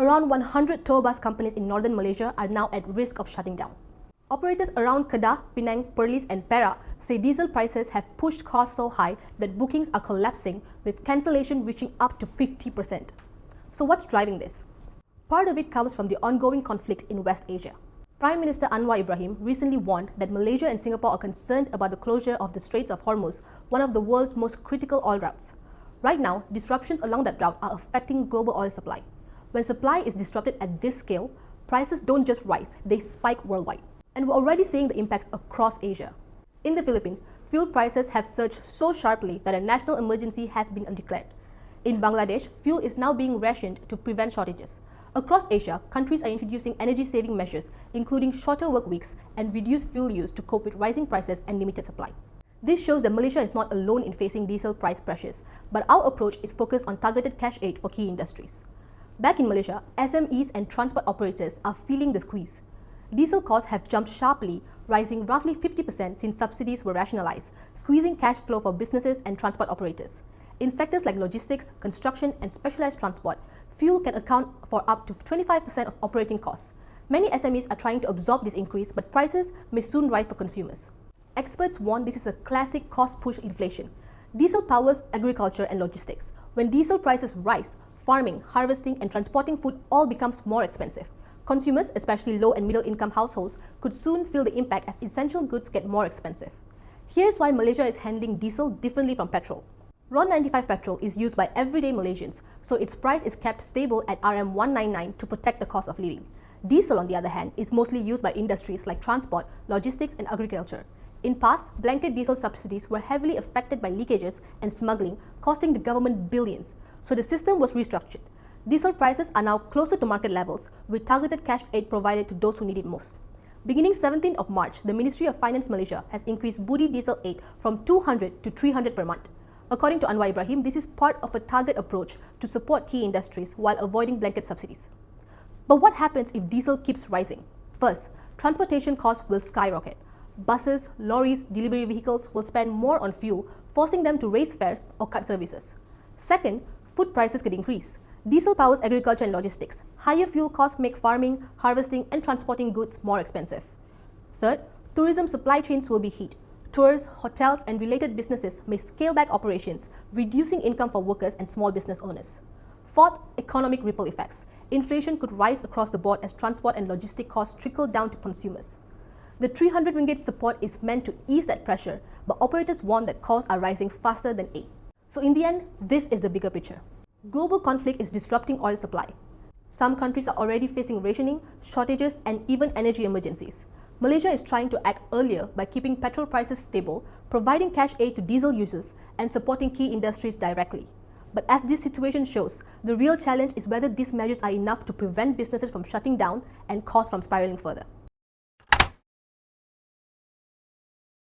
Around 100 tour bus companies in northern Malaysia are now at risk of shutting down. Operators around Kedah, Penang, Perlis and Perak say diesel prices have pushed costs so high that bookings are collapsing, with cancellation reaching up to 50%. So what's driving this? Part of it comes from the ongoing conflict in West Asia. Prime Minister Anwar Ibrahim recently warned that Malaysia and Singapore are concerned about the closure of the Straits of Hormuz, one of the world's most critical oil routes. Right now, disruptions along that route are affecting global oil supply. When supply is disrupted at this scale, prices don't just rise, they spike worldwide. And we're already seeing the impacts across Asia. In the Philippines, fuel prices have surged so sharply that a national emergency has been declared. In Bangladesh, fuel is now being rationed to prevent shortages. Across Asia, countries are introducing energy-saving measures, including shorter work weeks and reduced fuel use to cope with rising prices and limited supply. This shows that Malaysia is not alone in facing diesel price pressures, but our approach is focused on targeted cash aid for key industries. Back in Malaysia, SMEs and transport operators are feeling the squeeze. Diesel costs have jumped sharply, rising roughly 50% since subsidies were rationalized, squeezing cash flow for businesses and transport operators. In sectors like logistics, construction, and specialized transport, fuel can account for up to 25% of operating costs. Many SMEs are trying to absorb this increase, but prices may soon rise for consumers. Experts warn this is a classic cost-push inflation. Diesel powers agriculture and logistics. When diesel prices rise, farming, harvesting, and transporting food all becomes more expensive. Consumers, especially low and middle income households, could soon feel the impact as essential goods get more expensive. Here's why Malaysia is handling diesel differently from petrol. RON 95 petrol is used by everyday Malaysians, so its price is kept stable at RM 199 to protect the cost of living. Diesel, on the other hand, is mostly used by industries like transport, logistics, and agriculture. In past, blanket diesel subsidies were heavily affected by leakages and smuggling, costing the government billions, so the system was restructured. Diesel prices are now closer to market levels, with targeted cash aid provided to those who need it most. Beginning 17th of March, the Ministry of Finance Malaysia has increased Budi diesel aid from 200 to 300 per month. According to Anwar Ibrahim, this is part of a target approach to support key industries while avoiding blanket subsidies. But what happens if diesel keeps rising? First, transportation costs will skyrocket. Buses, lorries, delivery vehicles will spend more on fuel, forcing them to raise fares or cut services. Second, food prices could increase. Diesel powers agriculture and logistics. Higher fuel costs make farming, harvesting, and transporting goods more expensive. Third, tourism supply chains will be hit. Tours, hotels, and related businesses may scale back operations, reducing income for workers and small business owners. Fourth, economic ripple effects. Inflation could rise across the board as transport and logistic costs trickle down to consumers. The 300 ringgit support is meant to ease that pressure, but operators warn that costs are rising faster than aid. So in the end, this is the bigger picture. Global conflict is disrupting oil supply. Some countries are already facing rationing, shortages, and even energy emergencies. Malaysia is trying to act earlier by keeping petrol prices stable, providing cash aid to diesel users, and supporting key industries directly. But as this situation shows, the real challenge is whether these measures are enough to prevent businesses from shutting down and costs from spiraling further.